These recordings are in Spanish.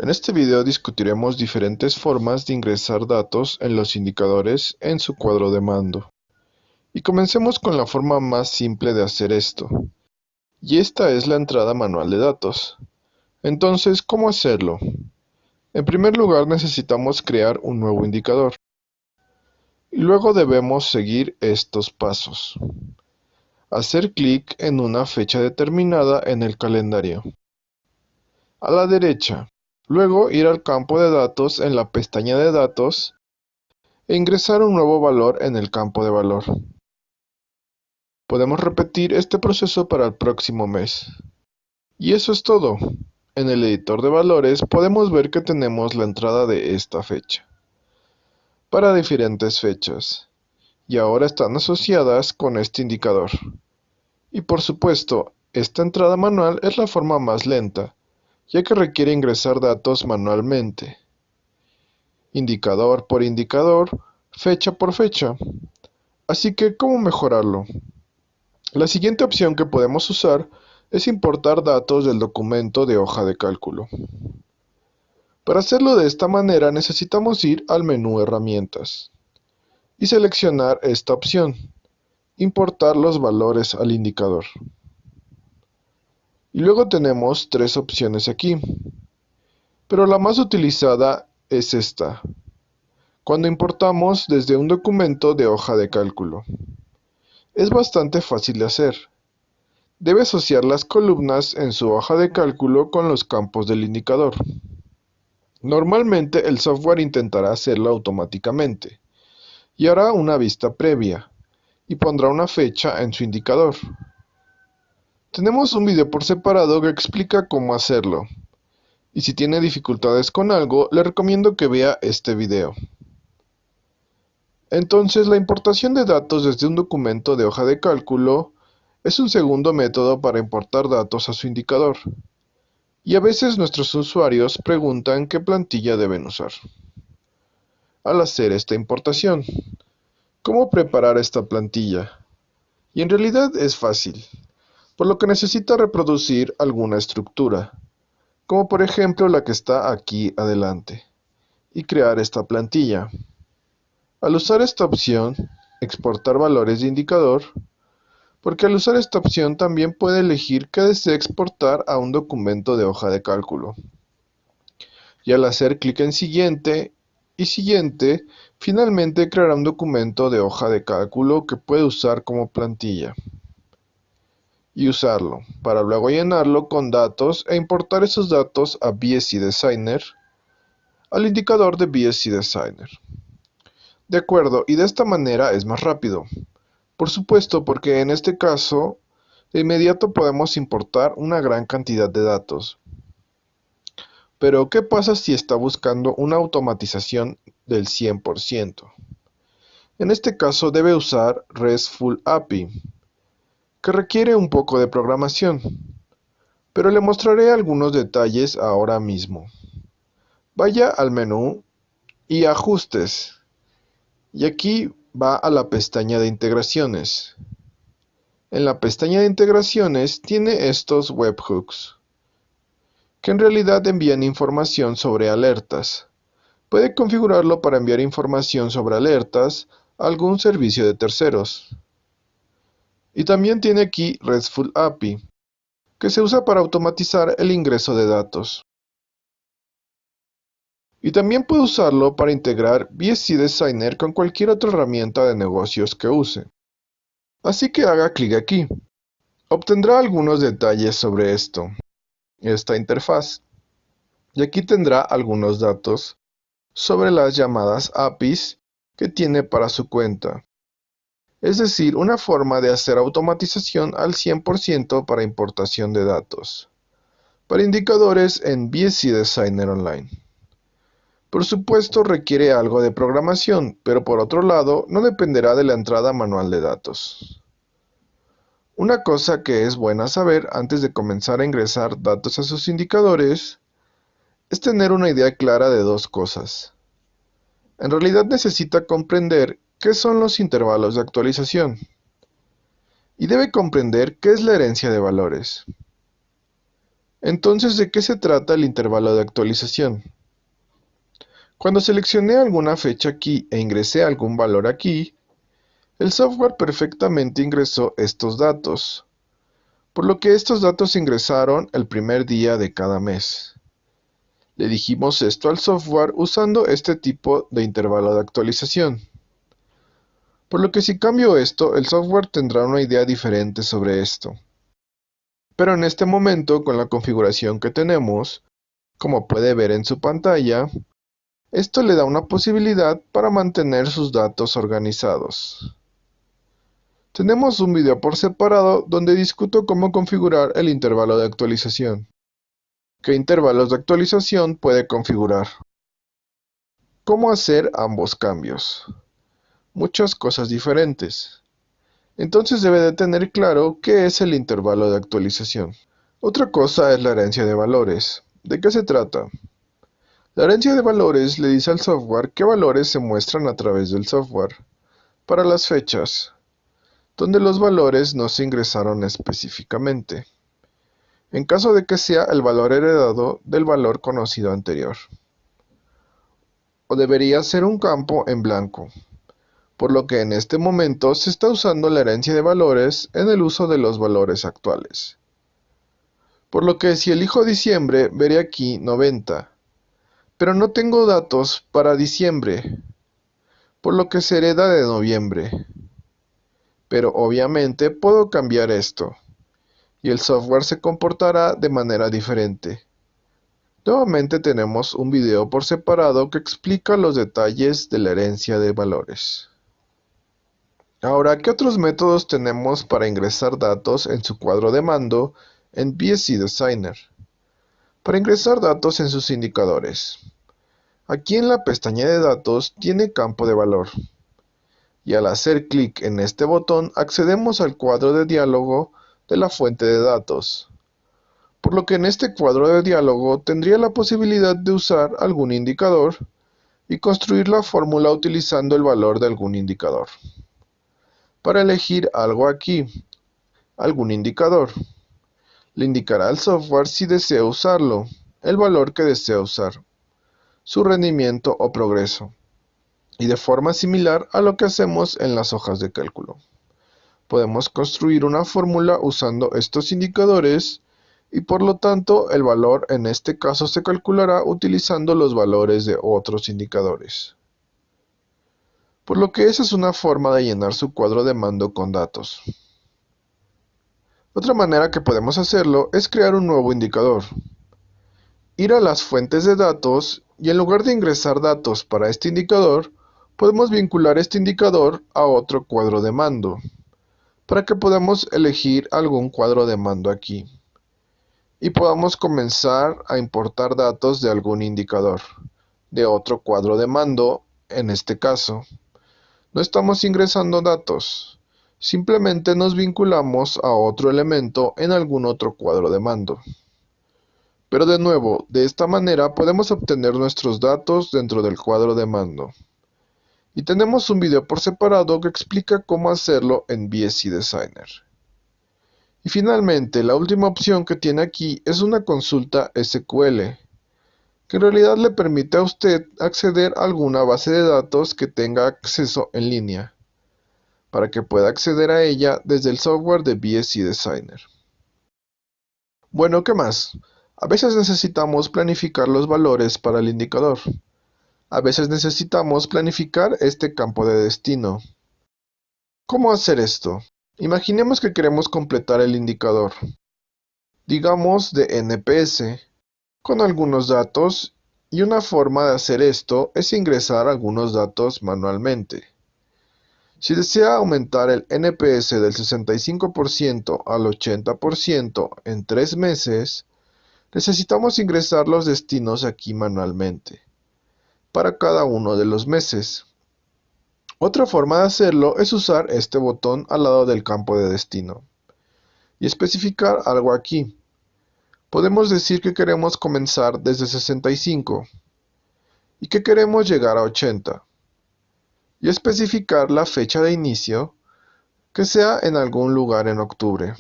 En este video discutiremos diferentes formas de ingresar datos en los indicadores en su cuadro de mando. Y comencemos con la forma más simple de hacer esto. Y esta es la entrada manual de datos. Entonces, ¿cómo hacerlo? En primer lugar necesitamos crear un nuevo indicador. Y luego debemos seguir estos pasos. Hacer clic en una fecha determinada en el calendario. A la derecha. Luego ir al campo de datos en la pestaña de datos e ingresar un nuevo valor en el campo de valor. Podemos repetir este proceso para el próximo mes. Y eso es todo. En el editor de valores podemos ver que tenemos la entrada de esta fecha, para diferentes fechas, y ahora están asociadas con este indicador. Y por supuesto, esta entrada manual es la forma más lenta, ya que requiere ingresar datos manualmente, indicador por indicador, fecha por fecha. Así que, ¿cómo mejorarlo? La siguiente opción que podemos usar es importar datos del documento de hoja de cálculo. Para hacerlo de esta manera necesitamos ir al menú Herramientas y seleccionar esta opción, Importar los valores al indicador. Y luego tenemos tres opciones aquí, pero la más utilizada es esta, cuando importamos desde un documento de hoja de cálculo. Es bastante fácil de hacer. Debe asociar las columnas en su hoja de cálculo con los campos del indicador. Normalmente el software intentará hacerlo automáticamente y hará una vista previa y pondrá una fecha en su indicador. Tenemos un video por separado que explica cómo hacerlo, y si tiene dificultades con algo, le recomiendo que vea este video. Entonces, la importación de datos desde un documento de hoja de cálculo es un segundo método para importar datos a su indicador. Y a veces nuestros usuarios preguntan qué plantilla deben usar al hacer esta importación. ¿Cómo preparar esta plantilla? Y en realidad es fácil, por lo que necesita reproducir alguna estructura, como por ejemplo la que está aquí adelante, y crear esta plantilla. Al usar esta opción, exportar valores de indicador, porque al usar esta opción también puede elegir qué desea exportar a un documento de hoja de cálculo. Y al hacer clic en Siguiente y Siguiente, finalmente creará un documento de hoja de cálculo que puede usar como plantilla. Y usarlo, para luego llenarlo con datos e importar esos datos a VSC Designer, al indicador de VSC Designer. De acuerdo, y de esta manera es más rápido. Por supuesto, porque en este caso, de inmediato podemos importar una gran cantidad de datos. Pero, ¿qué pasa si está buscando una automatización del 100%? En este caso debe usar RESTful API, que requiere un poco de programación, pero le mostraré algunos detalles ahora mismo. Vaya al menú y Ajustes, y aquí va a la pestaña de integraciones. En la pestaña de integraciones tiene estos webhooks, que en realidad envían información sobre alertas. Puede configurarlo para enviar información sobre alertas a algún servicio de terceros. Y también tiene aquí RESTful API, que se usa para automatizar el ingreso de datos. Y también puede usarlo para integrar VSC Designer con cualquier otra herramienta de negocios que use. Así que haga clic aquí. Obtendrá algunos detalles sobre esta interfaz. Y aquí tendrá algunos datos sobre las llamadas APIs que tiene para su cuenta. Es decir, una forma de hacer automatización al 100% para importación de datos, para indicadores en VSC Designer Online. Por supuesto requiere algo de programación, pero por otro lado no dependerá de la entrada manual de datos. Una cosa que es buena saber antes de comenzar a ingresar datos a sus indicadores es tener una idea clara de dos cosas. En realidad necesita comprender qué son los intervalos de actualización y debe comprender qué es la herencia de valores. Entonces, ¿de qué se trata el intervalo de actualización? Cuando seleccioné alguna fecha aquí e ingresé algún valor aquí, el software perfectamente ingresó estos datos, por lo que estos datos ingresaron el primer día de cada mes. Le dijimos esto al software usando este tipo de intervalo de actualización. Por lo que si cambio esto, el software tendrá una idea diferente sobre esto. Pero en este momento, con la configuración que tenemos, como puede ver en su pantalla, esto le da una posibilidad para mantener sus datos organizados. Tenemos un video por separado donde discuto cómo configurar el intervalo de actualización. ¿Qué intervalos de actualización puede configurar? ¿Cómo hacer ambos cambios? Muchas cosas diferentes. Entonces debe de tener claro qué es el intervalo de actualización. Otra cosa es la herencia de valores. ¿De qué se trata? La herencia de valores le dice al software qué valores se muestran a través del software para las fechas, donde los valores no se ingresaron específicamente, en caso de que sea el valor heredado del valor conocido anterior. O debería ser un campo en blanco, por lo que en este momento se está usando la herencia de valores en el uso de los valores actuales. Por lo que si elijo diciembre, veré aquí 90, pero no tengo datos para diciembre, por lo que se hereda de noviembre. Pero obviamente puedo cambiar esto, y el software se comportará de manera diferente. Nuevamente tenemos un video por separado que explica los detalles de la herencia de valores. Ahora, ¿qué otros métodos tenemos para ingresar datos en su cuadro de mando en VSC Designer? Para ingresar datos en sus indicadores. Aquí en la pestaña de datos tiene campo de valor. Y al hacer clic en este botón accedemos al cuadro de diálogo de la fuente de datos. Por lo que en este cuadro de diálogo tendría la posibilidad de usar algún indicador y construir la fórmula utilizando el valor de algún indicador. Para elegir algo aquí, algún indicador, le indicará al software si desea usarlo, el valor que desea usar, su rendimiento o progreso, y de forma similar a lo que hacemos en las hojas de cálculo. Podemos construir una fórmula usando estos indicadores y por lo tanto el valor en este caso se calculará utilizando los valores de otros indicadores. Por lo que esa es una forma de llenar su cuadro de mando con datos. Otra manera que podemos hacerlo es crear un nuevo indicador. Ir a las fuentes de datos y en lugar de ingresar datos para este indicador, podemos vincular este indicador a otro cuadro de mando, para que podamos elegir algún cuadro de mando aquí. Y podamos comenzar a importar datos de algún indicador, de otro cuadro de mando, en este caso. No estamos ingresando datos, simplemente nos vinculamos a otro elemento en algún otro cuadro de mando. Pero de nuevo, de esta manera podemos obtener nuestros datos dentro del cuadro de mando. Y tenemos un video por separado que explica cómo hacerlo en VSC Designer. Y finalmente, la última opción que tiene aquí es una consulta SQL, que en realidad le permite a usted acceder a alguna base de datos que tenga acceso en línea, para que pueda acceder a ella desde el software de VSC Designer. Bueno, ¿qué más? A veces necesitamos planificar los valores para el indicador. A veces necesitamos planificar este campo de destino. ¿Cómo hacer esto? Imaginemos que queremos completar el indicador, digamos de NPS, con algunos datos, y una forma de hacer esto es ingresar algunos datos manualmente. Si desea aumentar el NPS del 65% al 80% en 3 meses, necesitamos ingresar los destinos aquí manualmente, para cada uno de los meses. Otra forma de hacerlo es usar este botón al lado del campo de destino, y especificar algo aquí. Podemos decir que queremos comenzar desde 65, y que queremos llegar a 80. Y especificar la fecha de inicio, que sea en algún lugar en octubre,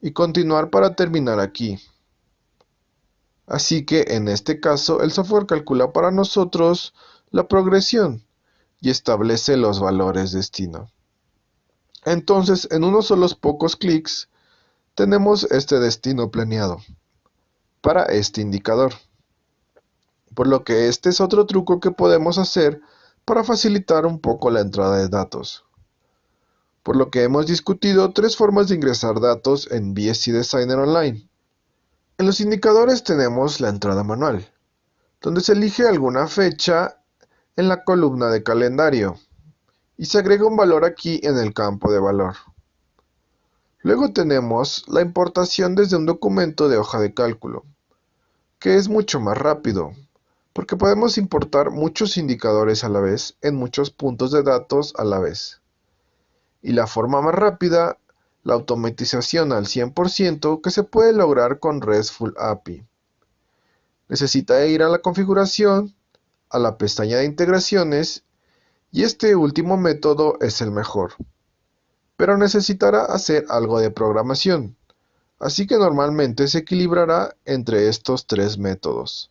y continuar para terminar aquí. Así que en este caso el software calcula para nosotros la progresión y establece los valores destino. Entonces, en unos solos pocos clics, tenemos este destino planeado para este indicador. Por lo que este es otro truco que podemos hacer para facilitar un poco la entrada de datos. Por lo que hemos discutido tres formas de ingresar datos en BSC Designer Online. En los indicadores tenemos la entrada manual, donde se elige alguna fecha en la columna de calendario y se agrega un valor aquí en el campo de valor. Luego tenemos la importación desde un documento de hoja de cálculo, que es mucho más rápido, porque podemos importar muchos indicadores a la vez en muchos puntos de datos a la vez. Y la forma más rápida, la automatización al 100% que se puede lograr con RESTful API. Necesita ir a la configuración, a la pestaña de integraciones, y este último método es el mejor. Pero necesitará hacer algo de programación, así que normalmente se equilibrará entre estos tres métodos,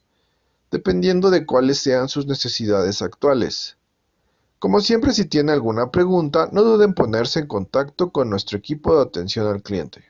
dependiendo de cuáles sean sus necesidades actuales. Como siempre, si tiene alguna pregunta, no duden en ponerse en contacto con nuestro equipo de atención al cliente.